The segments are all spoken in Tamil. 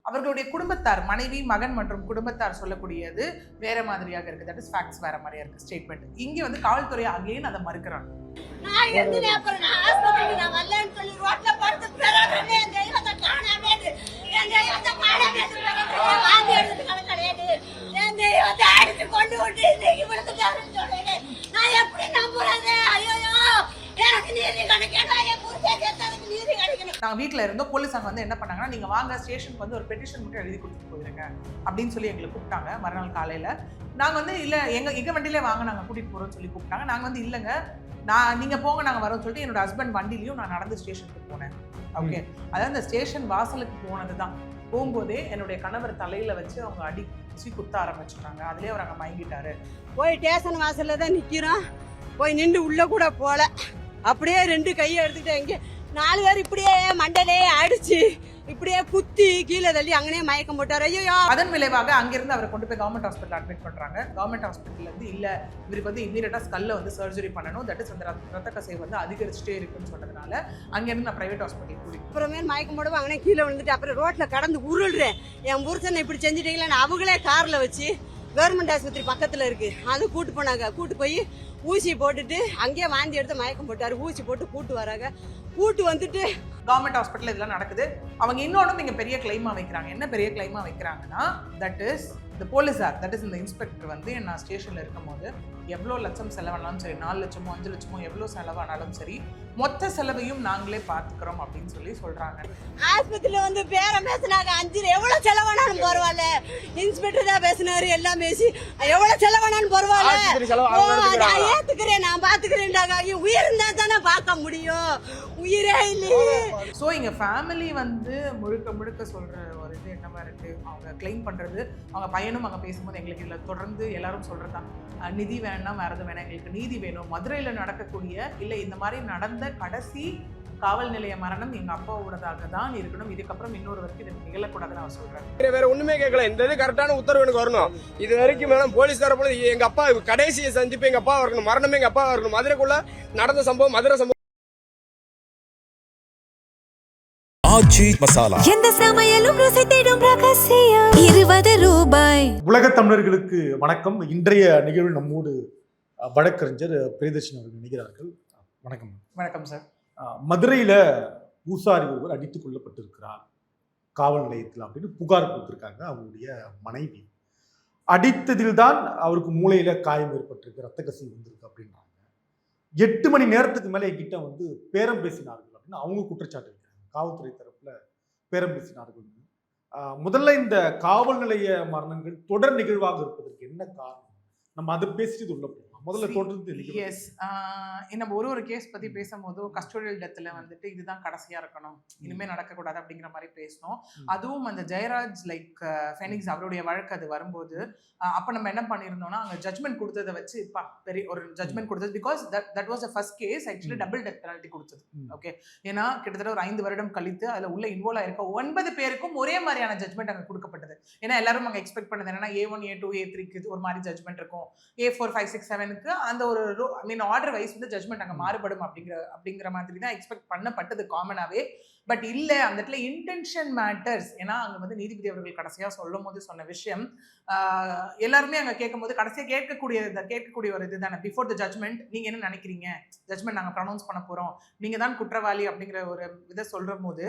அவர்களுடைய குடும்பத்தார், மனைவி, மகன் மற்றும் குடும்பத்தார் சொல்லக்கூடியது வேற மாதிரியாக இருக்கு. தட் இஸ் ஃபேக்ட்ஸ் வேற மாதிரியா இருக்கு ஸ்டேட்மெண்ட். இங்க வந்து காவல்துறை அகைன் அதை மறுக்கிறாங்க. நான் எதுனே அப்புறம் நான் ஹாஸ்பிடலுக்கு நான் வரலன்னு சொல்லி ரோட்ல படுத்து பிறகுனே என் தெய்வத்தை காணாமே என் தெய்வத்தை காணாமே வாந்தி எடுத்து கிடையாது என் தெய்வத்தை அடித்து கொண்டு விட்டு இன்னைக்கு விழுந்துட்டாருன்னு சொல்றேன். நான் எப்படி நம்புறது? ஐயோ எனக்கு நீதி கிடைக்கணும், என் புருஷன் செத்ததுக்கு நீதி கிடைக்கணும். நாங்க வீட்டுல இருந்தோம். போலீஸ் அங்க வந்து என்ன பண்ணாங்கன்னா, நீங்க வாங்க ஸ்டேஷனுக்கு வந்து ஒரு பெட்டிஷன் மட்டும் எழுதி கொடுத்துட்டு போயிருங்க அப்படின்னு சொல்லி எங்களை கூப்பிட்டாங்க. மறுநாள் காலையில நாங்க வந்து இல்ல எங்க வண்டியிலே வாங்க நாங்க கூட்டிட்டு போறோம்னு சொல்லி கூப்பிட்டாங்க. நாங்க வந்து இல்லைங்க நீங்க போங்க நாங்க வரோம்னு சொல்லிட்டு என்னோட ஹஸ்பண்ட் வண்டிலையும் நான் நடந்து ஸ்டேஷனுக்கு போனேன். ஓகே, அதாவது அந்த ஸ்டேஷன் வாசலுக்கு போனதுதான். போகும்போதே என்னுடைய கணவர் தலையில வச்சு அவங்க அடிச்சு குத்த ஆரம்பிச்சுட்டாங்க. அதுலயே அவர் அங்க மயங்கிட்டாரு. போய் ஸ்டேஷன் வாசல்ல தான் நிக்கிறோம். போய் நின்று உள்ள கூட போல, அப்படியே 2 கையை எடுத்துக்கிட்டேன். இங்கே 4 பேர் இப்படியே மண்டலே அடிச்சு இப்படியே குத்தி கீழே தள்ளி அங்கனே மயக்கம் போட்டார். ஐயோ! அதன் விளைவாக அங்கிருந்து அவரை கொண்டு போய் கவர்மெண்ட் ஹாஸ்பிட்டல் அட்மிட் பண்றாங்க. கவர்மெண்ட் ஹாஸ்பிட்டல்ல இருந்து இல்ல இவருக்கு வந்து இமீடியட்டா ஸ்கல்ல வந்து சர்ஜரி பண்ணணும், தட் இஸ் அந்த ரத்த கசிவு வந்து அதிகரிச்சுட்டே இருக்குன்னு சொன்னதுனால அங்கிருந்து நான் பிரைவேட் ஹாஸ்பிட்டல் கூட்டிட்டு அப்புறமே மயக்கம் போடுவோம். அங்கனே கீழே விழுந்துட்டு அப்புறம் ரோட்ல கடந்து உருள்றேன். என் புருஷனை இப்படி செஞ்சுட்டீங்களா? அவங்களே கார்ல வச்சு கவர்மெண்ட் ஆஸ்பத்திரி பக்கத்துல இருக்கு, அது கூட்டு போனாங்க. கூட்டு போய் ஊசி போட்டுட்டு அங்கேயே வாந்தி எடுத்து மயக்கம் போட்டாரு. ஊசி போட்டு கூட்டு வராங்க. கூட்டு வந்துட்டு கவர்மெண்ட் ஹாஸ்பிட்டல் இதெல்லாம் நடக்குது. அவங்க இன்னொன்னும் இங்க பெரிய கிளைமா வைக்கிறாங்க. என்ன பெரிய கிளைமா வைக்கிறாங்கன்னா, தட் இஸ் இந்த போலீஸார், தட் இஸ் இந்த இன்ஸ்பெக்டர் வந்து நான் ஸ்டேஷன்ல இருக்கும் போது எவ்வளோ லட்சம் செலவானாலும் சரி, 4 லட்சமோ 5 லட்சமோ எவ்வளோ செலவானாலும் சரி, மொத்த செலவையும் நாங்களே பார்த்துக்கிறோம் அப்படின்னு சொல்லி சொல்றாங்க. ஆஸ்பத்திரியில வந்து பேரம் பேசினாங்க. 5 எவ்வளவு செலவானாலும் பரவாயில்ல, இன்ஸ்பெக்டர் தான் பேசினாரு. எல்லாம் பேசி எவ்வளவு செலவானாலும் பரவாயில்ல, நான் ஏத்துக்கிறேன், நான் பாத்துக்கிறேன்டாங்க. உயிர் இருந்தா தானே பார்க்க முடியும், உயிரே இல்லையே. ஸோ இங்க ஃபேமிலி வந்து முழுக்க முழுக்க சொல்ற ஒரு இது என்னவா இருக்கு, அவங்க கிளைம் பண்றது, அவங்க பையனும் அங்கே பேசும்போது எங்களுக்கு இதில் தொடர்ந்து எல்லாரும் சொல்றதுதான், நிதி வேணாம், வேற எதுவும் வேணாம், எங்களுக்கு நீதி வேணும். மதுரையில் நடக்கக்கூடிய இல்லை இந்த மாதிரி நடந்த கடைசி காவல் நிலைய மரணம் எங்க அப்பாவோடதாக தான் இருக்கணும். இதுக்கப்புறம் இன்னொருவருக்கு இது நிகழக்கூடாதுன்னு அவர் சொல்றாரு. வேற ஒண்ணுமே கேட்கல. இந்த இது கரெக்டான உத்தரவு எனக்கு வரணும். இது வரைக்கும் மேடம் போலீஸ் தரப்புல எங்க அப்பா கடைசியை சந்திப்பு எங்க அப்பா வரணும், மரணமே எங்க அப்பா வரணும். மதுரைக்குள்ள நடந்த சம்பவம் மதுரை சம்பவம். எந்த சமையலும் ருசி தேடும் ரகசியம் 20 ரூபாய். உலக தமிழர்களுக்கு வணக்கம். இன்றைய நிகழ்வு நம்மோடு வழக்கறிஞர் பிரியதர்ஷினி அவர்கள் நினைக்கிறார்கள். வணக்கம். வணக்கம் சார். மதுரையில பூசாரி ஒருவர் அடித்துக் கொல்லப்பட்டிருக்கிறார் காவல் நிலையத்தில் அப்படின்னு புகார் கொடுத்திருக்காங்க. அவருடைய மனைவி அடித்ததில் தான் அவருக்கு மூளையில காயம் ஏற்பட்டிருக்கு, ரத்த கசிவு வந்திருக்கு அப்படின்றாங்க. 8 மணி நேரத்துக்கு மேலே என்கிட்ட வந்து பேரம் பேசினார்கள் அப்படின்னு அவங்க குற்றச்சாட்டு வைக்கிறாங்க. காவல்துறை தரப்புல பேரம் பேசினார்கள். முதல்ல இந்த காவல் நிலைய மரணங்கள் தொடர் நிகழ்வாக இருப்பதற்கு என்ன காரணம்? நம்ம அதை பேசிட்டு உள்ள போகலாம். முதல்ல தொடர்ந்து எஸ், நம்ம ஒரு கேஸ் பத்தி பேசும்போது கஸ்டோடியல் டெத்ல வந்துட்டு இதுதான் கடைசியா இருக்கணும், இனிமே நடக்கக்கூடாது அப்படிங்கிற மாதிரி பேசணும். அதுவும் அந்த ஜெயராஜ் லைக் ஃபெனிக்ஸ் அவருடைய வழக்கு அது வரும்போது அப்ப நம்ம என்ன பண்ணியிருந்தோம்னா, அங்க ஜட்மெண்ட் கொடுத்ததை வச்சு பெரிய ஒரு ஜட்மெண்ட் கொடுத்தது. Because that was the first case actually double death penalty கொடுத்தது. ஓகே, ஏன்னா கிட்டத்தட்ட ஒரு 5 வருடம் கழித்து அதுல உள்ள இன்வால்வ் ஆயிருக்க 9 பேருக்கும் ஒரே மாதிரியான ஜட்மெண்ட் அங்க கொடுக்கப்பட்டது. ஏன்னா எல்லாரும் அங்க எக்ஸ்பெக்ட் பண்ணது என்னன்னா A1 A2 A3க்கு ஒரு மாதிரி ஜட்மெண்ட் இருக்கும், A4 5 6 7 அந்த ஒரு ஆர்டர் வைஸ் வந்து ஜட்மெண்ட் அங்க மாறுபடும் அப்படிங்கிற மாதிரி தான் எக்ஸ்பெக்ட் பண்ணப்பட்டது காமனாவே. பட் இல்ல, அந்த இடத்துல இன்டென்ஷன் மேட்டர்ஸ். ஏன்னா அங்க வந்து நீதிபதி அவர்கள் கடைசியா சொல்லும் போது சொன்ன விஷயம், எல்லாருமே அங்க கேட்கும் போது கடைசியா கேட்கக்கூடிய ஒரு இதுதானே, பிஃபோர் த ஜட்மெண்ட் நீங்க என்ன நினைக்கிறீங்க, ஜட்மெண்ட் நாங்க ப்ரொனவுன்ஸ் பண்ண போறோம், நீங்க தான் குற்றவாளி அப்படிங்கிற ஒரு இதை சொல்ற போது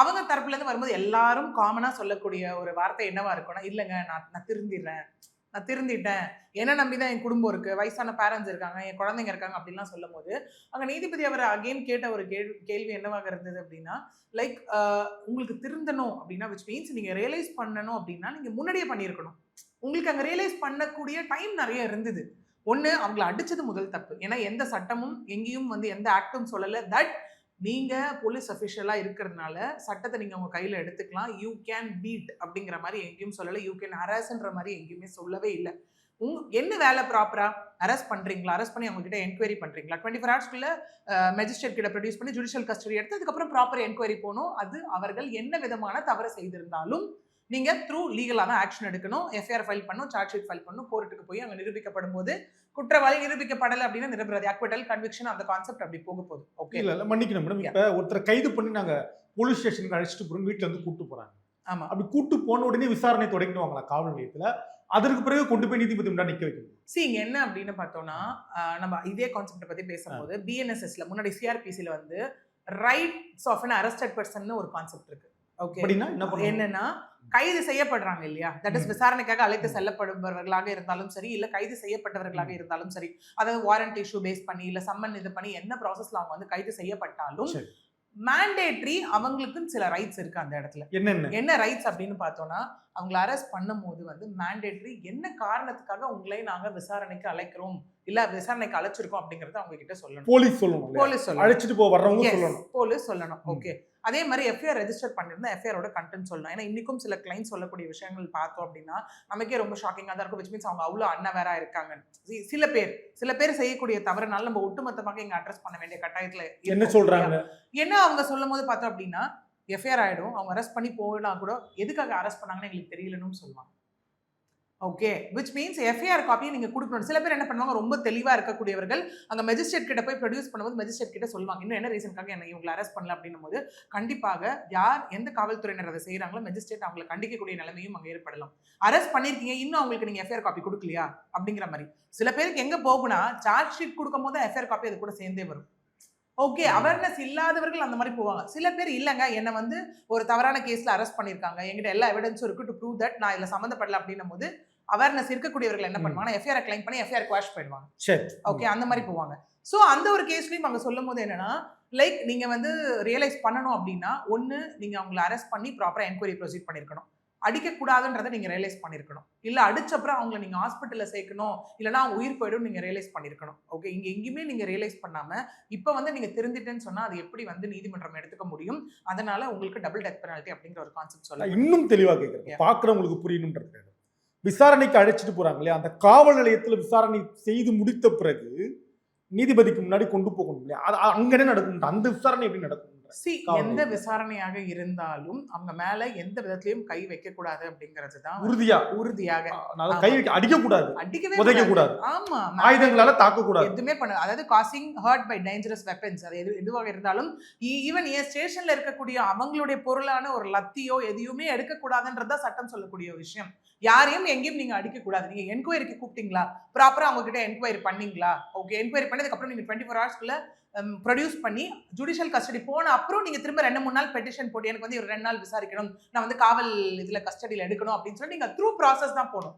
அவங்க தரப்புல இருந்து வரும்போது எல்லாரும் காமனா சொல்லக்கூடிய ஒரு வார்த்தை என்னவா இருக்கும்னா, இல்லைங்க நான் திருந்திட்டேன், என்ன நம்பிதான் என் குடும்பம் இருக்கு, வயசான பேரண்ட்ஸ் இருக்காங்க, என் குழந்தைங்க இருக்காங்க அப்படின்லாம் சொல்லும் போது அங்க நீதிபதி அவர் அகெயின் கேட்ட ஒரு கேள்வி என்னவாக இருந்தது அப்படின்னா, லைக் உங்களுக்கு திருந்தணும் அப்படின்னா, விச் மீன்ஸ் நீங்க ரியலைஸ் பண்ணணும் அப்படின்னா நீங்க முன்னாடியே பண்ணியிருக்கணும். உங்களுக்கு அங்க ரியலைஸ் பண்ணக்கூடிய டைம் நிறைய இருந்தது. ஒண்ணு, அவங்களை அடிச்சது முதல் தப்பு. ஏன்னா எந்த சட்டமும் எங்கேயும் வந்து எந்த ஆக்டும் சொல்லல தட் நீங்க போலீஸ் அஃபிஷியலா இருக்கிறதுனால சட்டத்தை நீங்க உங்க கையில எடுத்துக்கலாம், யூ கேன் பீட் அப்படிங்கிற மாதிரி எங்கேயும் சொல்லலை, யூ கேன் ஹராஸ்ன்ற மாதிரி எங்கேயுமே சொல்லவே இல்லை. என்ன வேலை ப்ராப்பரா அரெஸ்ட் பண்றீங்களா, அரெஸ்ட் பண்ணி அவங்க கிட்ட என்கொயரி பண்றீங்களா, 24 ஹவர்ஸ்க்குள்ள மெஜிஸ்ட்ரேட் கிட்ட ப்ரொடியூஸ் பண்ணி ஜுடிஷியல் கஸ்டடி எடுத்து அதுக்கப்புறம் ப்ராப்பர் என்கொயரி போகணும். அது அவர்கள் என்ன விதமான தவறு செய்திருந்தாலும் நீங்க த்ரூ லீகலான ஆக்ஷன் எடுக்கணும், எஃப்ஐஆர் ஃபைல் பண்ணணும், சார்ஜ் ஷீட் ஃபைல் பண்ணணும், கோர்ட்டுக்கு போய் அங்க நிரூபிக்கப்படும் போது குற்றவாளி நிரூபிக்கப்படலை அப்படின்னா நிரபராதி, அக்விட்டல், கன்விக்ஷன், அந்த கான்செப்ட் அப்படி போக போகுது. ஓகே, இல்ல மன்னிக்கணும் மேடம். இப்ப ஒருத்தரை கைது பண்ணி நாங்க போலீஸ் ஸ்டேஷனுக்கு அழைச்சிட்டு போறோம், வீட்டுல இருந்து கூப்பிட்டு போறாங்க. ஆமா. அப்படி கூட்டு போன உடனே விசாரணை தொடங்கிடுவாங்களா காவல் நிலையத்துல? அதற்கு பிறகு கொண்டு போய் நீதிபதி முன்னாடி நிக்க வைக்கணும். இங்க என்ன அப்படின்னு பார்த்தோம்னா, நம்ம இதே கான்செப்ட் பத்தி பேசும்போது BNSSல முன்னாடி CRPCல வந்து rights of an arrested person ஒரு கான்செப்ட் இருக்கு. ஓகே, அப்படின்னா என்ன பண்ணுவாங்க? என்னன்னா கைது செய்யப்படுறாங்க இல்லையா, தட் இஸ் விசாரணைக்காக அழைத்து செல்லப்படுபவர்களாக இருந்தாலும் சரி, இல்ல கைது செய்யப்பட்டவர்களாக இருந்தாலும் சரி, அதாவது வாரண்ட் இஷ்யூ பேஸ் பண்ணி இல்ல சம்மன் இது பண்ணி என்ன ப்ராசஸ்ல அவங்க வந்து கைது செய்யப்பட்டாலும் மேண்டேட்ரி அவங்களுக்குன்னு சில ரைட்ஸ் இருக்கு அந்த இடத்துல. என்ன ரைட்ஸ் அப்படின்னு பார்த்தோம்னா, அவங்களை அரெஸ்ட் பண்ணும்போது வந்து மேண்டேட்ரி என்ன காரணத்துக்காக உங்களை நாங்க விசாரணைக்கு அழைக்கிறோம் இல்ல விசாரணைக்கு அழைச்சிருக்கோம் அப்படிங்கறத அவங்க கிட்ட சொல்லணும். போலீஸ் சொல்லணும், அழைச்சிட்டு போ வர்றவங்க சொல்லணும், போலீஸ் சொல்லணும். ஓகே, அதே மாதிரி எஃப்ஐஆர் ரெஜிஸ்டர் பண்ணிருந்தா எஃப்ஐஆரோட கண்டென்ட் சொல்லணும். ஏன்னா இன்னைக்கும் சில கிளைண்ட் சொல்லக்கூடிய விஷயங்கள் பார்த்தோம் அப்படின்னா நமக்கே ரொம்ப ஷாக்கிங்கா தான் இருக்கும். விச் மீன்ஸ் அவங்க அவ்வளவு அன்னவேரா இருக்காங்க. சில பேர் செய்யக்கூடிய தவறுனால நம்ம ஒட்டுமொத்தமாக இங்க அட்ரஸ் பண்ண வேண்டிய கட்டாயத்துல என்ன சொல்றாங்க, என்ன அவங்க சொல்லும் போது பார்த்தோம் அப்படின்னா எஃப்ஐஆர் ஆயிடும், அவங்க அரெஸ்ட் பண்ணி போனா கூட எதுக்காக அரெஸ்ட் பண்ணாங்கன்னு எங்களுக்கு தெரியலன்னு சொல்லுவாங்க. ஓகே, விச் மீன்ஸ் எஃப்ஐஆர் காப்பியை நீங்க கொடுக்கணும். சில பேர் என்ன பண்ணுவாங்க, ரொம்ப தெளிவா இருக்கக்கூடியவர்கள் அங்க மெஜிஸ்ட்ரேட் கிட்ட போய் ப்ரொடியூஸ் பண்ணும்போது மெஜிஸ்ட்ரேட் கிட்ட சொல்லுவாங்க இன்னும் என்ன ரீசனுக்காக என்ன இவங்களை அரெஸ்ட் பண்ணல அப்படின்னும் போது கண்டிப்பாக யார் எந்த காவல்துறையினர் அதை செய்யறாங்களோ மெஜிஸ்ட்ரேட் அவங்களை கண்டிக்கக்கூடிய நிலைமையும் அங்க ஏற்படலாம். அரெஸ்ட் பண்ணிருக்கீங்க, இன்னும் அவங்களுக்கு நீங்க எஃப்ஐஆர் காப்பி கொடுக்கலையா அப்படிங்கிற மாதிரி. சில பேருக்கு எங்க போகுனா சார்ஜ் ஷீட் கொடுக்கும் போது எஃப்ஐஆர் காப்பி அது கூட சேர்ந்தே வரும். ஓகே, அவேர்னஸ் இல்லாதவர்கள் அந்த மாதிரி போவாங்க. சில பேர் இல்லைங்க என்ன வந்து ஒரு தவறான கேஸ்ல அரெஸ்ட் பண்ணிருக்காங்க, எங்கிட்ட எல்லா எவிடன்ஸும் இருக்கு டு ப்ரூவ் தட் நான் இதுல சம்மந்தப்படல அப்படின்னும் போது அவேர்னஸ் இருக்கக்கூடியவர்கள் என்ன பண்ணுவாங்க, எஃப்ஐஆர் கிளைம் பண்ணி எஃப்ஐஆர் குவாஷ் பண்ணிடுவாங்க. ஓகே, அந்த மாதிரி போவாங்க. ஸோ அந்த ஒரு கேஸ்லயும் அவங்க சொல்லும் போது என்னன்னா, லைக் நீங்க வந்து ரியலைஸ் பண்ணணும் அப்படின்னா, ஒன்னு நீங்க அவங்களை அரெஸ்ட் பண்ணி ப்ராப்பரா என்கொயரி ப்ரொசீட் பண்ணிருக்கணும், அடிக்கக்கூடாதுன்றதை நீங்க ரியலைஸ் பண்ணிருக்கணும், இல்ல அடிச்சப்புறம் அவங்களை நீங்க ஹாஸ்பிட்டல்ல சேர்க்கணும் இல்லைன்னா அவங்க உயிர் போயிடும் நீங்க ரியலைஸ் பண்ணிருக்கணும். ஓகே, இங்க எங்கேயுமே நீங்க ரியலைஸ் பண்ணாம இப்ப வந்து நீங்க தெரிஞ்சிட்டேன்னு சொன்னா அது எப்படி வந்து நீதிமன்றம் எடுத்துக்க முடியும்? அதனால உங்களுக்கு டபுள் டெத் பெனால்டி அப்படிங்கிற ஒரு கான்செப்ட் சொல்ல இன்னும் தெளிவா கேட்கறேன், பாக்குறவங்களுக்கு புரியணும்ன்றது. விசாரணைக்கு அழைச்சிட்டு போறாங்க இல்லையா, அந்த காவல் நிலையத்துல விசாரணை செய்து முடித்த பிறகு நீதிபதிக்கு முன்னாடி கொண்டு போகணும் இல்லையா, அங்க என்ன நடக்கும், அந்த விசாரணை எப்படி நடக்கும்? எந்த விசாரணையாக இருந்தாலும் அவங்க மேல எந்த விதத்திலையும் கை வைக்க கூடாது அப்படிங்கிறது தான் உறுதியாக கை வைக்க, அடிக்கவே கூடாது, ஆமா, ஆயுதங்களால தாக்க கூடாது, எதுவுமே பண்ண, அதாவது causing hurt by dangerous weapons, அது எதுவாக இருந்தாலும் ஈவன் ஸ்டேஷன்ல இருக்கக்கூடிய அவங்களுடைய பொருளான ஒரு லத்தியோ எதையுமே எடுக்கக்கூடாதுன்றதா சட்டம் சொல்லக்கூடிய விஷயம். யாரையும் எங்கேயும் நீங்க அடிக்க கூடாது. நீங்க என்கொயரிக்கு கூப்பிட்டீங்களா, ப்ராப்பரா அவங்க கிட்ட என்கொயரி பண்ணீங்களா, ஓகே, என்கொயரி பண்ணதுக்கு அப்புறம் நீங்க 24 ஹவர்ஸ்க்குள்ள ப்ரொடியூஸ் பண்ணி ஜுடிஷியல் கஸ்டடி போன அப்புறம் நீங்க திரும்ப 2-3 நாள் பெட்டிஷன் போட்டு எனக்கு வந்து ஒரு 2 நாள் விசாரிக்கணும், நான் வந்து காவல் இதுல கஸ்டடியில எடுக்கணும் அப்படின்னு சொல்லி நீங்க த்ரூ ப்ராசஸ் தான் போகணும்.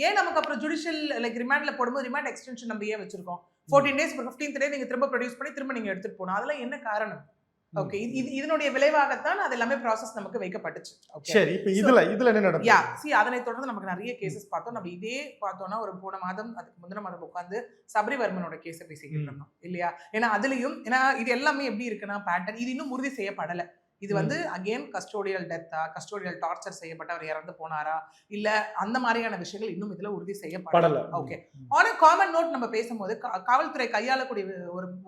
ஏன் நமக்கு அப்புறம் ஜுடிஷியல் லைக் ரிமாண்ட்ல போடும்போது ரிமாண்ட் எக்ஸ்டென்ஷன் நம்ம ஏன் வச்சிருக்கோம், 14 days 15th day நீங்க திரும்ப ப்ரொடியூஸ் பண்ணி திரும்ப நீங்க எடுத்துட்டு போகணும், அதெல்லாம் என்ன காரணம்? ஓகே, இதனுடைய விளைவாகத்தான் அது எல்லாமே ப்ராசஸ் நமக்கு வைக்கப்பட்டுச்சு. சரி, இப்போ இதுல என்ன நடந்துச்சு? அதனை தொடர்ந்து நமக்கு நிறைய கேசஸ் பார்த்தோம். நம்ம இதே பார்த்தோம்னா ஒரு போன மாதம் அதுக்கு முந்தின மாதம் உட்காந்து சபரிவர்மனோட கேஸை பேசிக்கிட்டு இருந்தோம் இல்லையா. ஏன்னா அதுலயும் ஏன்னா இது எல்லாமே எப்படி இருக்குன்னா பேட்டர்ன் இது இன்னும் உறுதி செய்யப்படல. இது வந்து அகெயின் கஸ்டோடியல் டெத்தா, கஸ்டோடியல் டார்ச்சர் செய்யப்பட்டவர் இறந்து போனாரா இல்ல அந்த மாதிரியான விஷயங்கள் இன்னும் இதுல உறுதி செய்யப்படல. ஓகே, ஆன் காமன் நோட் நம்ம பேசும்போது காவல்துறை கையாளக்கூடிய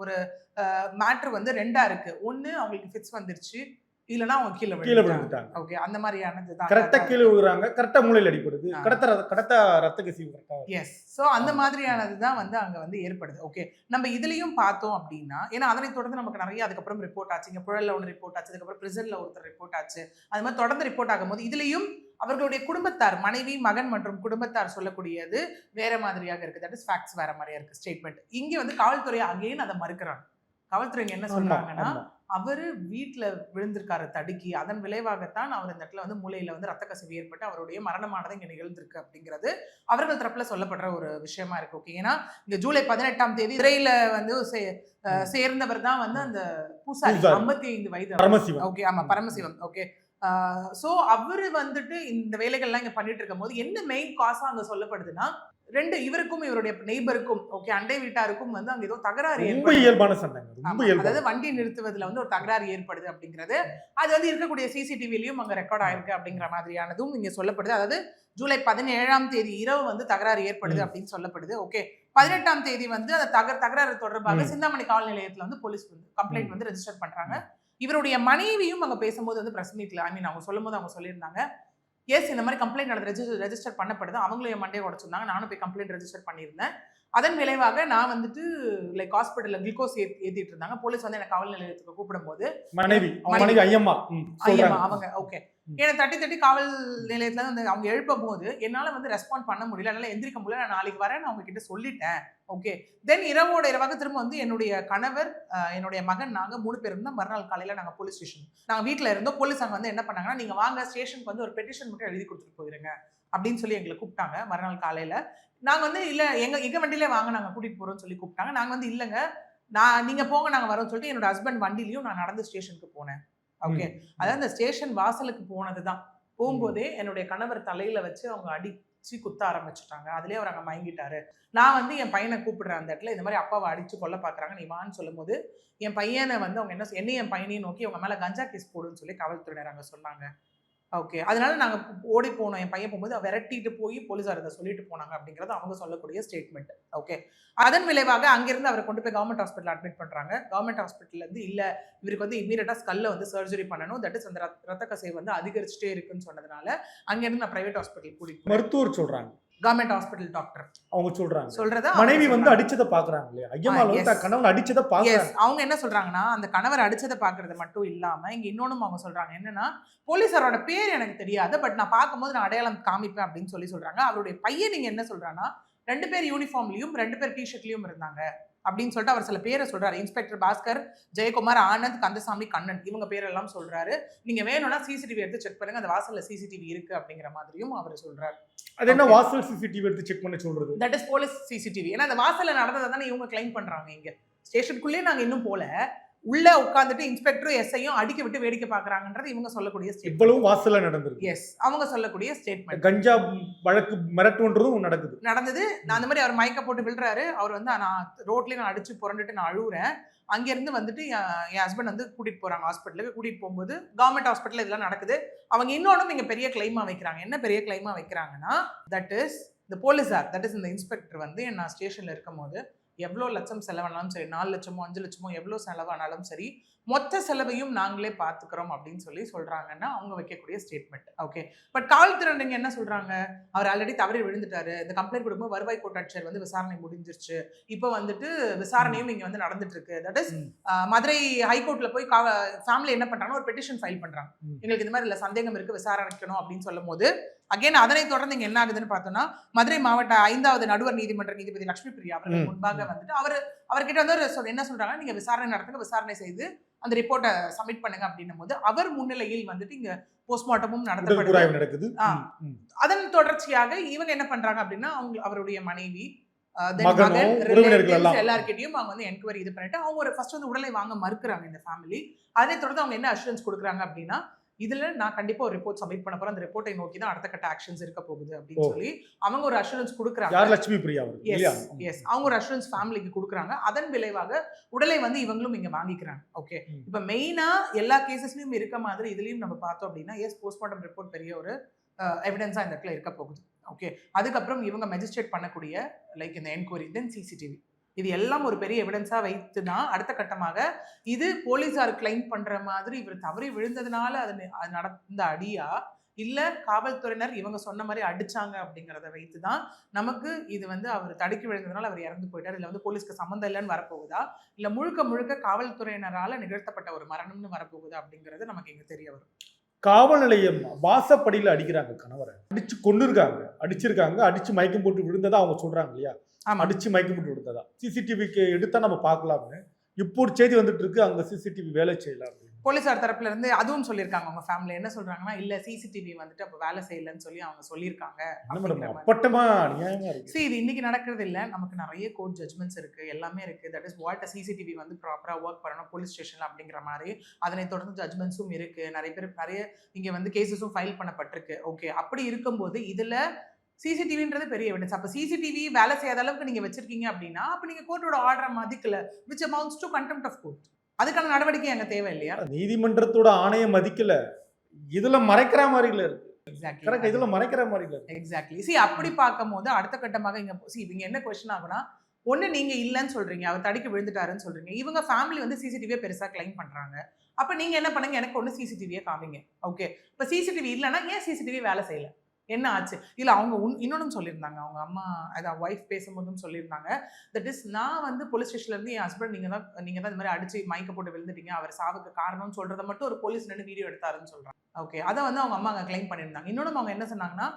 ஒரு மேட்டர் வந்து 2 இருக்கு. ஒன்னு அவங்களுக்கு ஃபிட்ஸ் வந்துருச்சு, இல்லனா அவங்க கீழே விழுந்துட்டாங்க. ஓகே, அந்த மாதிரியானது தான். கரெக்ட்டா கீழே விழுறாங்க, கரெக்ட்டா மூளையில அடிபடுது, கரெக்ட்டா ரத்த கசிவு கரெக்ட்டா. எஸ், சோ அந்த மாதிரியானது தான் வந்து அங்க வந்து ஏற்படுது. ஓகே, நம்ம இதுலயும் பார்த்தோம் அப்படின்னா ஏன்னா அதனை தொடர்ந்து நமக்கு நிறைய அதுக்கப்புறம் ரிப்போர்ட் ஆச்சு. இங்க புழல்ல ஒன்று ரிப்போர்ட் ஆச்சு, அதுக்கப்புறம் பிரிசன்ல ஒருத்தர் ரிப்போர்ட் ஆச்சு. அது மாதிரி தொடர்ந்து ரிப்போர்ட் ஆகும்போது இதுலயும் அவர்களுடைய குடும்பத்தார், மனைவி, மகன் மற்றும் குடும்பத்தார் சொல்லக்கூடியது வேற மாதிரியாக இருக்கு. தட் இஸ் ஃபேக்ட்ஸ் வேற மாதிரியா இருக்கு ஸ்டேட்மெண்ட். இங்க வந்து காவல்துறை அகைன் அதை மறுக்கிறாங்க. காவல்துறை என்ன சொல்றாங்கன்னா, அவரு வீட்டுல விழுந்திருக்காரு தடுக்கி, அதன் விளைவாகத்தான் அவர் இந்த இடத்துல வந்து மூளையில வந்து ரத்த கசிவு ஏற்பட்டு அவருடைய மரணமானது இங்க நிகழ்ந்திருக்கு அப்படிங்கிறது அவர்கள் தரப்புல சொல்லப்படுற ஒரு விஷயமா இருக்கு. ஓகே, ஏன்னா இந்த ஜூலை 18ஆம் தேதி சிறையில வந்து சேர்ந்தவர் தான் வந்து அந்த பூசாரி 55 வயது. ஓகே, ஆமா, பரமசிவம். ஓகே, சோ அவரு வந்துட்டு இந்த வேலைகள்லாம் இங்க பண்ணிட்டு இருக்கும் போது என்ன மெயின் காசா அங்க சொல்லப்படுதுன்னா, இவருக்கும் இவருடைய நெய்பருக்கும், ஓகே, அண்டை வீட்டாருக்கும் வந்து அங்க ஏதோ தகராறு அதாவது வண்டி நிறுத்துவதுல வந்து ஒரு தகராறு ஏற்படுது அப்படிங்கிறது அது வந்து இருக்கக்கூடிய சிசிடிவிலையும் அங்க ரெக்கார்ட் ஆயிருக்கு அப்படிங்கிற மாதிரியானதும் இங்க சொல்லப்படுது. அதாவது ஜூலை 17ஆம் தேதி இரவு வந்து தகராறு ஏற்படுது அப்படின்னு சொல்லப்படுது. ஓகே, 18ஆம் தேதி வந்து அந்த தகராறு தொடர்பாக சிந்தாமணி காவல் நிலையத்துல வந்து போலீஸ் வந்து கம்ப்ளைண்ட் வந்து ரெஜிஸ்டர் பண்றாங்க. இவருடைய மனைவியும் அங்க பேசும்போது வந்து பிரஸ் மீட்ல அவங்க சொல்லும் போது அவங்க சொல்லியிருந்தாங்க, எஸ் இந்த மாதிரி கம்ப்ளைண்ட் ரெஜிஸ்டர் பண்ணப்படுது, அவங்களும் என் மண்டையை உடச்சிருந்தாங்க, நானும் போய் கம்ப்ளைண்ட் ரெஜிஸ்டர் பண்ணியிருந்தேன். அதன் விளைவாக நான் வந்துட்டு லைக் ஹாஸ்பிட்டல்ல குளுக்கோஸ் ஏத்திட்டு இருந்தாங்க. போலீஸ் வந்து எனக்கு காவல் நிலையத்துக்கு கூப்பிடும்போது மனைவி ஐயம்மா சொல்றாங்க. அவங்க ஓகே என்னை தட்டி காவல் நிலையத்துல வந்து அவங்க எழுப்பும் போது என்னால வந்து ரெஸ்பாண்ட் பண்ண முடியல, என்னால எந்திரிக்க முடியல. நான் நாளைக்கு வரேன் அவங்க கிட்ட சொல்லிட்டேன். ஓகே தென் இரவாக திரும்ப வந்து என்னுடைய கணவர் என்னுடைய மகன் நாங்க 3 பேர் இருந்தா மறுநாள் காலையில நாங்க போலீஸ் ஸ்டேஷன் நாங்க வீட்டுல இருந்தோம். போலீஸ் அங்க வந்து என்ன பண்ணாங்கன்னா, நீங்க வாங்க ஸ்டேஷனுக்கு வந்து ஒரு பெட்டிஷன் மட்டும் எழுதி கொடுத்துட்டு போயிருங்க அப்படின்னு சொல்லி எங்களை கூப்பிட்டாங்க. மறுநாள் காலையில நாங்க வந்து இல்ல எங்க வண்டியிலே வாங்க நாங்க கூட்டிட்டு போறோம்னு சொல்லி கூப்பிட்டாங்க. நாங்க வந்து இல்லைங்க நீங்க போங்க நாங்க வரோம்னு சொல்லிட்டு என்னோட ஹஸ்பண்ட் வண்டிலையும் நான் நடந்து ஸ்டேஷனுக்கு போனேன். ஓகே அதாவது அந்த ஸ்டேஷன் வாசலுக்கு போனதுதான். போகும்போதே என்னுடைய கணவர் தலையில வச்சு அவங்க அடிச்சு குத்த ஆரம்பிச்சுட்டாங்க. அதுலயே அவர் அங்க மயங்கிட்டாரு. நான் வந்து என் பையனை கூப்பிடுறேன் அந்த இடத்துல, இந்த மாதிரி அப்பாவை அடிச்சு கொல்ல பாக்குறாங்க நீ வான்னு சொல்லும் போது என் பையனை வந்து அவங்க என்னையும் என் பையனையும் நோக்கி அவங்க மேல கஞ்சா கேஸ் போடுன்னு சொல்லி காவல்துறையினர் அங்க சொன்னாங்க. ஓகே அதனால நாங்க ஓடி போனோம். என் பையன் போகும்போது விரட்டிட்டு போய் போலீஸார் அதை சொல்லிட்டு போனாங்க அப்படிங்கிறது அவங்க சொல்லக்கூடிய ஸ்டேட்மெண்ட். ஓகே அதன் விளைவாக அங்கிருந்து அவரை கொண்டு போய் கவர்மெண்ட் ஹாஸ்பிட்டல் அட்மிட் பண்றாங்க. கவர்மெண்ட் ஹாஸ்பிட்டல்ல இருந்து இல்ல இவருக்கு வந்து இமீடியட்டா ஸ்கல்ல வந்து சர்ஜரி பண்ணணும், தட் இஸ் அந்த ரத்த கசிவு வந்து அதிகரிச்சுட்டே இருக்குன்னு சொன்னதுனால அங்கிருந்து நான் பிரைவேட் ஹாஸ்பிட்டல் கூட்டிட்டு மருத்துவர் சொல்றாங்க, கவர்மெண்ட் ஹாஸ்பிட்டல் டாக்டர் அவங்க சொல்றத மனைவி வந்து அடிச்சத பாக்குறாங்க இல்லையா, ஐயம்மாள் வந்து கணவன் அடிச்சத பாக்குறாங்க. அவங்க என்ன சொல்றாங்கன்னா, அந்த கணவர் அடிச்சத பாக்குறது மட்டும் இல்லாம இங்க இன்னொன்னும் அவங்க சொல்றாங்க என்னன்னா, போலீஸாரோட பேர் எனக்கு தெரியாது, பட் நான் பார்க்கும்போது நான் அடையாளம் காமிப்பேன் அப்படின்னு சொல்லி சொல்றாங்க. அவருடைய பையன் நீங்க என்ன சொல்றாங்கன்னா, 2 பேர் யூனிஃபார்ம்லயும் 2 பேர் டிஷர்ட்லயும் இருந்தாங்க அப்படின்னு சொல்லிட்டு அவர் சில பேரை சொல்றாரு. இன்ஸ்பெக்டர் பாஸ்கர், ஜெயக்குமார், ஆனந்த், கந்தசாமி, கண்ணன் இவங்க பேரெல்லாம் சொல்றாரு. நீங்க வேணும்னா சிசிடிவி எடுத்து செக் பண்ணுங்க, அந்த வாசல்ல சிசிடிவி இருக்கு அப்படிங்கிற மாதிரியும் அவர் சொல்றாரு. அது என்ன வாசல் சிசிடிவி எடுத்து செக் பண்ண சொல்றது? That is police CCTV. ஏன்னா அந்த வாசல்ல நடந்ததை தானே இவங்க கிளைம் பண்றாங்க. இங்க ஸ்டேஷனுக்குள்ளே நாங்க இன்னும் போல, உள்ள உட்கார்ந்துட்டு இன்ஸ்பெக்டரும் எஸ்ஐயும் அடிக்க விட்டு வேடிக்கை பாக்குறாங்கன்றது இவங்க சொல்லக்கூடிய ஸ்டேட்மெண்ட். இவ்வளவு வாசல்ல நடந்துருக்கு. எஸ் அவங்க சொல்லக்கூடிய ஸ்டேட்மெண்ட். கஞ்சா வழக்கு மிரட்டுன்றதும் நடந்தது. நான் அந்த மாதிரி அவர் மயக்க போட்டு விழுறாரு. அவர் வந்து நான் ரோட்லயே நான் அடிச்சு புரண்டுட்டு நான் அழுவுறேன். அங்கிருந்து வந்துட்டு என் ஹஸ்பண்ட் வந்து கூட்டிட்டு போறாங்க ஹாஸ்பிட்டலுக்கு. கூட்டிட்டு போகும்போது கவர்மெண்ட் ஹாஸ்பிட்டல் இதெல்லாம் நடக்குது. அவங்க இன்னொன்னும் இங்க பெரிய கிளைமா வைக்கிறாங்க. என்ன பெரிய கிளைமா வைக்கிறாங்கன்னா, தட் இஸ் இந்த போலீஸார், தட் இஸ் இந்த இன்ஸ்பெக்டர் வந்து நான் ஸ்டேஷன்ல இருக்கும் போது எவ்வளோ லட்சம் செலவானாலும் சரி, 4 லட்சமோ 5 லட்சமோ எவ்வளோ செலவானாலும் சரி, மொத்த செலவையும் நாங்களே பார்த்துக்கிறோம் அப்படின்னு சொல்றாங்கன்னா அவங்க வைக்கக்கூடிய ஸ்டேட்மெண்ட். ஓகே பட் காவல்துறையினங்க என்ன சொல்றாங்க, அவர் ஆல்ரெடி தவறி விழுந்துட்டாரு, இந்த கம்ப்ளைண்ட் கொடுக்கும்போது வருவாய் கோட்டாட்சியர் வந்து விசாரணை முடிஞ்சிருச்சு, இப்போ வந்துட்டு விசாரணையும் இங்க வந்து நடந்துட்டு இருக்கு. தட் இஸ் மதுரை ஹைகோர்ட்ல போய் ஃபேமிலி என்ன பண்றாங்கன்னா ஒரு பெட்டிஷன் ஃபைல் பண்றாங்க. எங்களுக்கு இந்த மாதிரி இல்ல சந்தேகம் இருக்கு விசாரணைக்கணும் அப்படின்னு சொல்லும் போது அகைன் அதனை தொடர்ந்து இங்க என்ன ஆகுதுன்னு பார்த்தோம்னா, மதுரை மாவட்ட 5வது நடுவர் நீதிமன்ற நீதிபதி லட்சுமி பிரியா அவர்கள் முன்பாக வந்துட்டு அவர்கிட்ட வந்து என்ன சொல்றாங்க, நீங்க விசாரணை நடத்துங்க, விசாரணை செய்து அந்த ரிப்போர்ட்டை சப்மிட் பண்ணுங்க அப்படின்னும் போது அவர் முன்னிலையில் வந்துட்டு இங்க போஸ்ட்மார்ட்டமும் நடத்தப்படுது. அதன் தொடர்ச்சியாக இவங்க என்ன பண்றாங்க அப்படின்னா, அவருடைய மனைவி எல்லார்கிட்டையும் அவங்க வந்து என்கொயரி இது பண்ணிட்டு அவங்க ஒரு ஃபர்ஸ்ட் வந்து உடலை வாங்க மறுக்கிறாங்க இந்த ஃபேமிலி. அதை தொடர்ந்து அவங்க என்ன அஷூரன்ஸ் கொடுக்குறாங்க அப்படின்னா, இதுல நான் கண்டிப்பா ஒரு ரிப்போர்ட் சப்மிட் பண்ண போறேன், அந்த ரிப்போர்ட்டை நோக்கி தான் அடுத்த கட்ட ஆக்ஷன்ஸ் இருக்க போகுது அப்படின்னு சொல்லி அவங்க ஒரு அஷூரன்ஸ் கொடுக்குறாங்க. யார்? லட்சுமி பிரியா. எஸ் அவங்க ஒரு அஷூரன்ஸ் ஃபேமிலிக்கு கொடுக்குறாங்க. அதன் விளைவாக உடலை வந்து இவங்களும் இங்க வாங்கிக்கிறாங்க. ஓகே இப்ப மெயினா எல்லா கேசஸ்லயும் இருக்க மாதிரி இதுலயும் நம்ம பார்த்தோம் அப்படின்னா, எஸ் போஸ்ட்மார்ட்டம் ரிப்போர்ட் பெரிய ஒரு எவிடன்ஸா இந்த இடத்துல இருக்க போகுது. ஓகே அதுக்கப்புறம் இவங்க மெஜிஸ்ட்ரேட் பண்ணக்கூடிய லைக் இந்த என்கொயரி, தென் சிசிடிவி, இது எல்லாம் ஒரு பெரிய எவிடன்ஸா வைத்து தான் அடுத்த கட்டமாக இது போலீஸார் கிளைம் பண்ற மாதிரி இவர் தவறி விழுந்ததுனால அது நடந்த அடியா இல்ல காவல்துறையினர் இவங்க சொன்ன மாதிரி அடிச்சாங்க அப்படிங்கிறத வைத்து தான் நமக்கு இது வந்து அவர் தடுக்கி விழுந்ததுனால அவர் இறந்து போயிட்டார், இல்ல வந்து போலீஸ்க்கு சம்மந்தம் இல்லைன்னு வரப்போகுதா, இல்ல முழுக்க காவல்துறையினரால நிகழ்த்தப்பட்ட ஒரு மரணம்னு வரப்போகுதா அப்படிங்கிறது நமக்கு இங்க தெரிய வரும். காவல் நிலையம் வாசப்படியில அடிக்கிறாங்க, கணவரை அடிச்சு அடிச்சிருக்காங்க, அடிச்சு மயக்கம் போட்டு விழுந்ததா அவங்க சொல்றாங்க இல்லையா, அடிச்சு மயக்கம் போட்டு விழுந்ததா சிசிடிவிக்கு எடுத்தா நம்ம பார்க்கலாம்னு இப்போ ஒரு செய்தி வந்துட்டு இருக்கு, அங்க சிசிடிவி வேலை செய்யலாம். போலீஸார் தரப்புல இருந்து அதுவும் சொல்லியிருக்காங்க. அவங்க ஃபேமிலி என்ன சொல்றாங்கன்னா, இல்ல சிசிடிவி வந்துட்டு அப்ப வேலை செய்யலன்னு சொல்லி அவங்க சொல்லியிருக்காங்க. இது இன்னைக்கு நடக்கிறது இல்ல, நமக்கு நிறைய கோர்ட் ஜட்மெண்ட்ஸ் இருக்கு, எல்லாமே இருக்கு. தட் இஸ் வாட் சிசிடிவி வந்து ப்ராப்பரா ஒர்க் பண்ணணும் போலீஸ் ஸ்டேஷன்ல அப்படிங்கிற மாதிரி அதனை தொடர்ந்து ஜட்மெண்ட்ஸும் இருக்கு. நிறைய இங்க வந்து கேசஸும் ஃபைல் பண்ணப்பட்டிருக்கு. ஓகே அப்படி இருக்கும்போது இதுல சிசிடிவின்றது பெரிய எவிடன்ஸ். அப்ப சிசிடிவி வேலை செய்யாத அளவுக்கு நீங்க வச்சிருக்கீங்க அப்படின்னா அப்ப நீங்க கோர்ட்டோட ஆர்டரை மதிக்கல, which amounts to contempt of court. அதுக்கான நடவடிக்கை அங்க தேவை இல்லையா? நீதிமன்றத்தோட ஆணையை மதிக்கல, இதுல மறைக்கிற மாதிரி இல்ல இருக்கு. எக்ஸாக்ட்லி இதுல மறைக்கிற மாதிரி இல்ல. எக்ஸாக்ட்லி அப்படி பார்க்கும்போது அடுத்த கட்டமாக இவங்க என்ன क्वेश्चन ஆகுனா, ஒண்ணு நீங்க இல்லன்னு சொல்றீங்க, அவர் தடிக்கு விழுந்துட்டாருன்னு சொல்றீங்க, இவங்க ஃபேமிலி வந்து சிசிடிவியை பெருசா கிளைம் பண்றாங்க. அப்ப நீங்க என்ன பண்ணுங்க, எனக்கு ஒண்ணு சிசிடிவியை காமிங்க. ஓகே இப்ப சிசிடிவி இல்லைன்னா ஏன் சிசிடிவி வேலை செய்யல? என்ன ஆச்சு இல்ல அவங்க இன்னொன்னு சொல்லியிருந்தாங்க அவங்க அம்மா அதான் ஒய்ஃப் பேசும்போதும் சொல்லியிருந்தாங்க தட் இஸ் நான் வந்து போலீஸ் ஸ்டேஷன்ல இருந்து என் ஹஸ்பண்ட் நீங்க தான் இந்த மாதிரி அடிச்சு மயக்க போட்டு விழுந்துட்டீங்க அவர் சாவுக்கு காரணம்னு சொல்றதை மட்டும் ஒரு போலீஸ் நின்று வீடியோ எடுத்தாருன்னு சொல்றாங்க. ஓகே, அதை வந்து அவங்க அம்மா அங்கே கிளைம் பண்ணியிருந்தாங்க. இன்னொன்று அவங்க என்ன சொன்னாங்கன்னா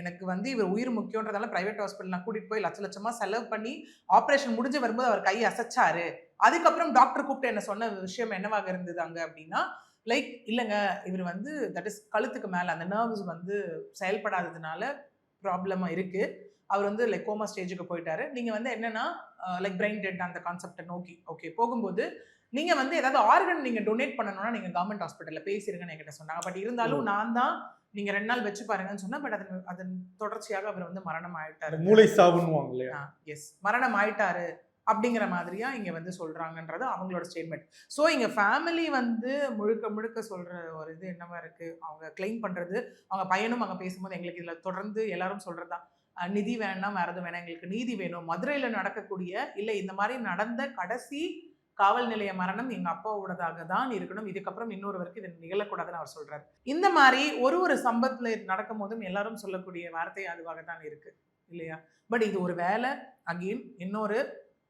எனக்கு வந்து இவர் உயிர் முக்கியன்றதால பிரைவேட் ஹாஸ்பிட்டல் நான் கூட்டிட்டு போய் லட்சமா செலவு பண்ணி ஆப்ரேஷன் முடிஞ்சு வரும்போது அவர் கையை அசைச்சாரு. அதுக்கப்புறம் டாக்டர் கூப்பிட்டு என்ன சொன்ன விஷயம் என்னவாக இருந்தது அங்க அப்படின்னா லைக் இல்லைங்க இவர் வந்து தட் இஸ் கழுத்துக்கு மேலே அந்த நர்வ்ஸ் வந்து செயல்படாததுனால ப்ராப்ளமா இருக்கு. அவர் வந்து லைக் கோமா ஸ்டேஜுக்கு போயிட்டாரு. நீங்க வந்து என்னன்னா லைக் பிரெயின் டெட் அந்த கான்செப்டை நோக்கி ஓகே போகும்போது நீங்க வந்து ஏதாவது ஆர்கன் நீங்க டொனேட் பண்ணணும்னா நீங்க கவர்மெண்ட் ஹாஸ்பிட்டல்ல பேசிருங்கன்னு என்கிட்ட சொன்னாங்க. பட் இருந்தாலும் நான் தான் நீங்க 2 நாள் வச்சு பாருங்கன்னு சொன்னா பட் அதன் தொடர்ச்சியாக அவர் வந்து மரணம் ஆயிட்டாரு. மூளை சாவுன்னுவாங்க இல்லையா? எஸ், மரணம் ஆயிட்டாரு அப்படிங்கிற மாதிரியா இங்க வந்து சொல்றாங்கன்றது அவங்களோட ஸ்டேட்மெண்ட். ஸோ இங்க ஃபேமிலி வந்து முழுக்க சொல்ற ஒரு இது என்னவா இருக்கு அவங்க கிளைம் பண்றது. அவங்க பையனும் அங்க பேசும்போது எங்களுக்கு இதுல தொடர்ந்து எல்லாரும் சொல்றதுதான் நிதி வேணாம் வேற எதுவும் வேணாம் எங்களுக்கு நீதி வேணும். மதுரையில நடக்கக்கூடிய இல்ல இந்த மாதிரி நடந்த கடைசி காவல் நிலைய மரணம் எங்க அப்பாவோடதாக தான் இருக்கணும். இதுக்கப்புறம் இன்னொருவருக்கு இது நிகழக்கூடாதுன்னு அவர் சொல்றாரு. இந்த மாதிரி ஒரு சம்பவத்துல நடக்கும் போதும் எல்லாரும் சொல்லக்கூடிய வார்த்தை அதுவாக தான் இருக்கு இல்லையா? பட் இது ஒரு வேலை அகெயின் இன்னொரு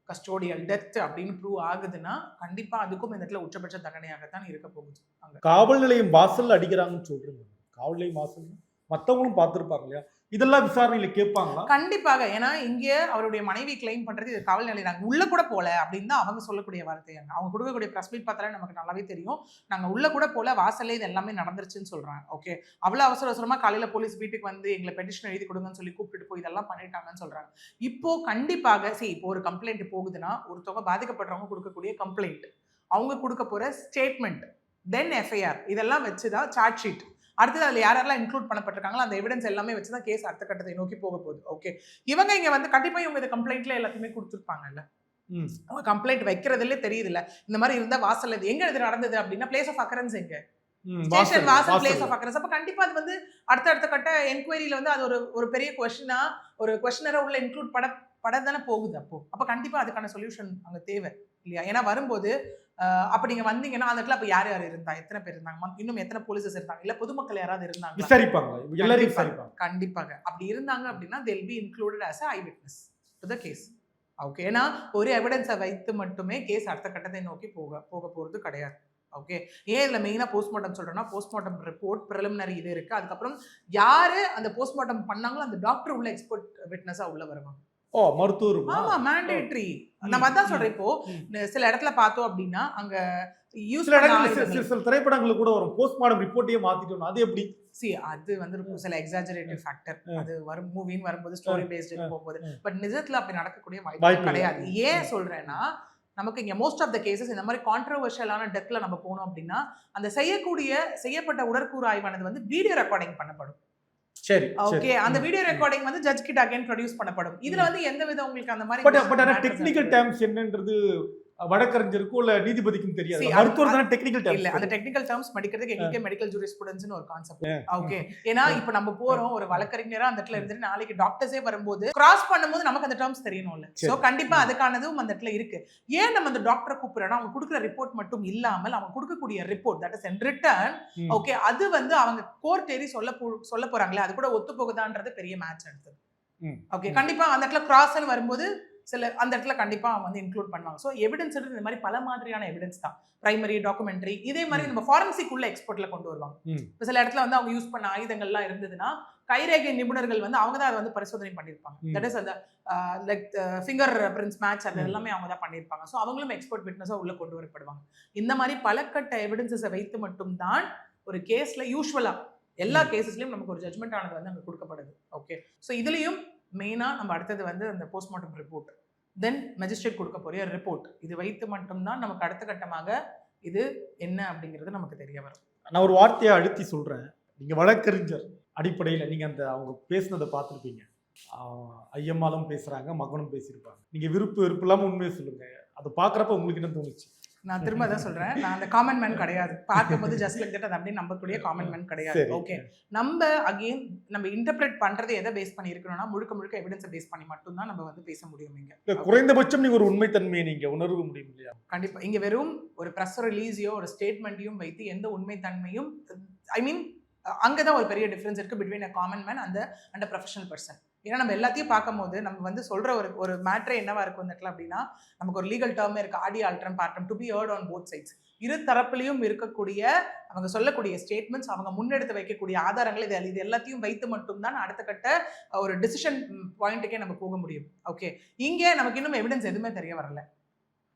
கஸ்டோடியல் டெத் அப்படின்னு ப்ரூவ் ஆகுதுன்னா கண்டிப்பா அதுக்கும் இந்த இடத்துல உச்சபட்ச தண்டனையாகத்தான் இருக்க போகுது. அங்க காவல் நிலையம் வாசல் அடிக்கிறாங்கன்னு சொல்றீங்க. காவல் நிலையம் வாசல் மற்றவங்களும் பார்த்துருப்பாங்க இல்லையா? இதெல்லாம் விசாரணையில கேட்பாங்களா? கண்டிப்பாக. ஏன்னா இங்க அவருடைய மனைவி கிளைம் பண்றது இது காவல் நிலையம் நாங்க உள்ள கூட போல அப்படின்னு தான் அவங்க சொல்லக்கூடிய வார்த்தையாங்க. அவங்க கொடுக்கக்கூடிய பிரஸ் மீட் பார்த்தாலே நமக்கு நல்லாவே தெரியும். நாங்க உள்ள கூட போல வாசல்ல இது எல்லாமே நடந்துருச்சுன்னு சொல்றாங்க. ஓகே, அவ்வளவு அவசரமா காலையில போலீஸ் வீட்டுக்கு வந்து எங்களை பெட்டிஷன் எழுதி கொடுங்கன்னு சொல்லி கூப்பிட்டு போய் இதெல்லாம் பண்ணிட்டாங்கன்னு சொல்றாங்க. இப்போ கண்டிப்பாக இப்போ ஒரு கம்ப்ளைண்ட் போகுதுன்னா ஒருத்தவங்க பாதிக்கப்படுறவங்க கொடுக்கக்கூடிய கம்ப்ளைண்ட், அவங்க கொடுக்க போற ஸ்டேட்மெண்ட், தென் எஃப்ஐஆர் இதெல்லாம் வச்சுதான் சார்ஜ் ஷீட். அடுத்தது அதில் யாரெல்லாம் இன்க்ளூட் பண்ணப்பட்டிருக்காங்களோ அந்த எவிடன்ஸ் எல்லாமே வச்சுதான் கேஸ் அடுத்த கட்டத்தை நோக்கி போக போகுது. ஓகே, இவங்க இங்க வந்து கண்டிப்பா இவங்க இந்த கம்ப்ளைண்ட்ல எல்லாத்தையுமே கொடுத்துருப்பாங்கல்ல. அவங்க கம்ப்ளைண்ட் வைக்கிறதுல தெரியுதுல்ல இந்த மாதிரி இருந்தா வாசல்ல எங்க இது நடந்தது அப்படின்னா பிளேஸ் ஆஃப் அக்கரன்ஸ் எங்க ஸ்டேஷன் வாசல் பிளேஸ் ஆஃப் அக்கரன்ஸ். அப்ப கண்டிப்பா அது வந்து அடுத்த கட்ட என்கொயரியில வந்து அது ஒரு பெரிய கொஸ்டினா ஒரு கொஸ்டினரை உள்ள இன்க்ளூட் படத்தானே போகுது. அப்ப கண்டிப்பா அதுக்கான சொல்யூஷன் அங்க தேவை இல்லையா? ஏன்னா வரும்போது அப்ப நீங்க வந்தீங்கன்னா அந்த இடத்துல அப்ப யார் இருந்தா, எத்தனை பேர் இருந்தாங்க, இன்னும் எத்தனை போலீசஸ் இருந்தாங்க, இல்ல பொதுமக்கள் யாராவது இருந்தாங்க விசாரிப்பாங்க, எல்லாரையும் விசாரிப்பாங்க. கண்டிப்பாக அப்படி இருந்தாங்க அப்படின்னா they'll be included as a eyewitness to the case. Okay, ஏன்னா ஒரு எவிடன்ஸை வைத்து மட்டுமே கேஸ் அடுத்த கட்டத்தை நோக்கி போக போறது கிடையாது. ஓகே, ஏன் இதுல மெயினா போஸ்ட்மார்ட்டம் சொல்றேன்னா போஸ்ட்மார்ட்டம் ரிப்போர்ட் பிரிலிமினரி இது இருக்கு. அதுக்கப்புறம் யாரு அந்த போஸ்ட்மார்ட்டம் பண்ணாங்களோ அந்த டாக்டர் உள்ள எக்ஸ்பர்ட் விட்னஸா உள்ள வருவாங்க. ஓ, மருத்துவர். ஆமா, மேண்டேட்டரி. நம்ம அதான் சொல்றேன். இப்போ சில இடத்துல பார்த்தோம் அப்படின்னா அங்க சில திரைப்படங்கள் கூட வரும் போஸ்ட்மார்ட்டம் ரிப்போர்ட்டையே மாத்திட்டோம். அது எப்படி? அது வந்து சில எக்ஸாஜரேட்டிவ் ஃபேக்டர் அது வரும் மூவின்னு வரும்போது ஸ்டோரி பேஸ்டு போகும்போது. பட் நிஜத்துல அப்படி நடக்கக்கூடிய வாய்ப்பு கிடையாது. ஏன் சொல்றேன்னா நமக்கு இங்க மோஸ்ட் ஆஃப் த கேசஸ் இந்த மாதிரி கான்ட்ரோவர்ஷியலான டெத்ல நம்ம போனோம் அப்படின்னா அந்த செய்யப்பட்ட உடற்கூறு ஆய்வானது வந்து வீடியோ ரெக்கார்டிங் பண்ணப்படும். சரி, ஓகே, அந்த வீடியோ ரெக்கார்டிங் வந்து ஜட்ஜ் கிட்ட அகைன் ப்ரொடியூஸ் பண்ணப்படும். இதுல வந்து எந்த வித உங்களுக்கு அந்த மாதிரி பட் டெக்னிக்கல் டேர்ம்ஸ் என்னன்றது வழக்கறிஞருக்கும் இல்ல நீதிபதிக்கும் தெரியாது. மருத்துவர் தான டெக்னிக்கல் டேர்ம்ஸ். இல்ல, அந்த டெக்னிக்கல் டேர்ம்ஸ் படிக்கிறதுக்கு எங்களுக்கு மெடிக்கல் ஜூரிஸ்ப்ருடன்ஸ்னு ஒரு கான்செப்ட். ஓகே, ஏன்னா இப்போ நம்ம போறோம் ஒரு வழக்கறிஞரா அந்த இடத்துல இருந்து நாளைக்கு டாக்டர்ஸே வரும்போது கிராஸ் பண்ணும்போது நமக்கு அந்த டேர்ம்ஸ் தெரியணும்ல. சோ கண்டிப்பா அதுக்கானதும் அந்த இடத்துல இருக்கு. ஏன் நம்ம அந்த டாக்டரை கூப்பிடுறோம்னா அவங்க கொடுக்குற ரிப்போர்ட் மட்டும் இல்லாமல் அவங்க கொடுக்கக்கூடிய report that is in return. Okay, அது வந்து அவங்க கோர்ட் ஏறி சொல்ல போறாங்களே அது கூட ஒத்து போகுதான்றது பெரிய மேட்ச் எடுத்தது. ஓகே, கண்டிப்பா அந்த இடத்துல கிராஸ்ன்னு வரும்போது சில அந்த இடத்துல கண்டிப்பா அவங்க வந்து இன்க்ளூட் பண்ணுவாங்க. ஸோ எவிடன்ஸ் இந்த மாதிரி பல மாதிரியான எவிடன்ஸ் தான், பிரைமரி, டாக்குமெண்ட்ரி, இதே மாதிரி நம்ம ஃபாரன்சிக் உள்ள எக்ஸ்பர்ட்ல கொண்டு வருவாங்க. இப்போ சில இடத்துல வந்து அவங்க யூஸ் பண்ண ஆயுதங்கள்லாம் இருந்ததுன்னா கைரேகை நிபுணர்கள் வந்து அவங்க தான் அதை வந்து பரிசோதனை பண்ணியிருப்பாங்க. தட் இஸ் அந்த லைக் ஃபிங்கர் பிரிண்ட்ஸ் மேட்ச் அது எல்லாமே அவங்க தான் பண்ணியிருப்பாங்க. ஸோ அவங்களும் எக்ஸ்பர்ட் விட்னஸா உள்ள கொண்டு வரப்படுவாங்க. இந்த மாதிரி பலகட்ட எவிடன்ஸை வைத்து மட்டும்தான் ஒரு கேஸ்ல யூஸ்வலா எல்லா கேசஸ்லயும் நமக்கு ஒரு ஜட்மெண்ட் ஆனது வந்து அங்கே கொடுக்கப்படுது. ஓகே, ஸோ இதுலயும் மெயினா நம்ம அடுத்தது வந்து அந்த போஸ்ட்மார்ட்டம் ரிப்போர்ட், தென் மெஜிஸ்ட்ரேட் கொடுக்க போறிய ரிப்போர்ட், இது வைத்து மட்டும்தான் நமக்கு அடுத்த கட்டமாக இது என்ன அப்படிங்கிறது நமக்கு தெரிய வரும். நான் ஒரு வார்த்தையை அழுத்தி சொல்றேன். நீங்க வழக்கறிஞர் அடிப்படையில் நீங்க அந்த அவங்க பேசுனதை பார்த்துருப்பீங்க. ஐயம்மாலும் பேசுறாங்க, மகனும் பேசியிருப்பாங்க. நீங்க விருப்பு இல்லாம உண்மையை சொல்லுங்க. அதை பாக்குறப்ப உங்களுக்கு என்ன தோணுச்சு? நான் திரும்ப தான் சொல்றேன், நான் அந்த காமன் மேன் கிடையாது. பார்க்கும்போது ஜஸ்ட் லைக் தட் அது அப்படியே நம்பக்கூடிய காமன் மேன் கிடையாது. ஓகே, நம்ம அகெயின் நம்ம இன்டர்பிரேட் பண்றது எதை பேஸ் பண்ணி இருக்கணும்னா முழுக்க எவிடன்ஸை பேஸ் பண்ணி மட்டும்தான் நம்ம வந்து பேச முடியும். இங்க குறைந்தபட்சம் நீங்க ஒரு உண்மைத்தன்மையை நீங்க உணர்வு முடியும் இல்லையா? கண்டிப்பா இங்க வெறும் ஒரு பிரஸ் ரிலீஸையோ ஒரு ஸ்டேட்மெண்ட்டையும் வைத்து எந்த உண்மைத்தன்மையும் ஐ மீன் அங்கதான் ஒரு பெரிய டிஃபரன்ஸ் இருக்கு between a common man and professional person. ஏன்னா நம்ம எல்லாத்தையும் பார்க்கும்போது நம்ம வந்து சொல்ற ஒரு மேட்ரே என்னவா இருக்கும் இந்த இடத்துல அப்படின்னா, நமக்கு ஒரு லீகல் டேர்மே இருக்கு, audi alteram partem, to be heard on both sides. இரு தரப்புலையும் இருக்கக்கூடிய அவங்க சொல்லக்கூடிய ஸ்டேட்மெண்ட்ஸ், அவங்க முன்னெடுத்து வைக்கக்கூடிய ஆதாரங்கள், இது எல்லாத்தையும் வைத்து மட்டும்தான் அடுத்த கட்ட ஒரு டிசிஷன் பாயிண்ட்டுக்கே நம்ம போக முடியும். ஓகே, இங்கே நமக்கு இன்னும் எவிடன்ஸ் எதுவுமே தெரிய வரல.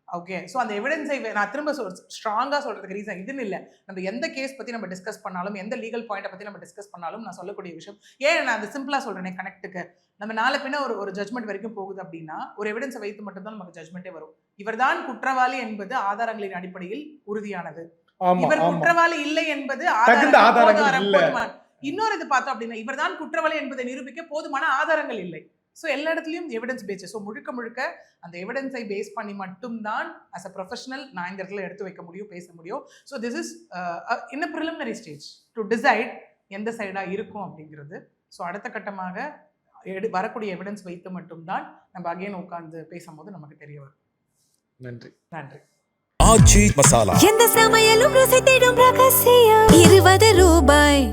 ஓகே, ஸோ அந்த எவிடன்ஸை நான் திரும்ப ஸ்ட்ராங்காக சொல்றதுக்கு ரீசன் இதுன்னு இல்லை. நம்ம எந்த கேஸ் பற்றி நம்ம டிஸ்கஸ் பண்ணாலும், எந்த லீகல் பாயிண்ட்டை பற்றி நம்ம டிஸ்கஸ் பண்ணாலும் நான் சொல்லக்கூடிய விஷயம், ஏன் நான் அது சிம்பிளாக சொல்றேனே கனெக்ட்டுக்கு, நம்ம நாளை பின்ன ஒரு ஜட்மெண்ட் வரைக்கும் போகுது அப்படின்னா ஒரு எவிடன்ஸை வைத்து மட்டும்தான் நமக்கு ஜட்மெண்ட்டே வரும். இவர்தான் குற்றவாளி என்பது ஆதாரங்களின் அடிப்படையில் உறுதியானது, இவர் குற்றவாளி இல்லை என்பது ஆதாரங்கள். இன்னொரு இது பார்த்தோம் அப்படின்னா, இவர்தான் குற்றவாளி என்பதை நிரூபிக்க போதுமான ஆதாரங்கள் இல்லை. ஸோ எல்லா இடத்துலையும் எவிடன்ஸ் பேஸ். ஸோ முழுக்க அந்த எவிடன்ஸை பேஸ் பண்ணி மட்டும்தான் அஸ் அ ப்ரொஃபஷனல் நான் இந்த இடத்துல எடுத்து வைக்க முடியும், பேச முடியும். So this is in a preliminary stage to decide எந்த சைடாக இருக்கும் அப்படிங்கிறது. ஸோ அடுத்த கட்டமாக வரக்கூடிய எவிடன்ஸ் வைத்து மட்டும்தான் நம்ம அகைன் உட்கார்ந்து பேசும்போது நமக்கு தெரிய வரும். நன்றி. நன்றி. ஆச்சி மசாலா. எந்த சமையலும் ருசி தேடும் ரகசியம். 20 ரூபாய்.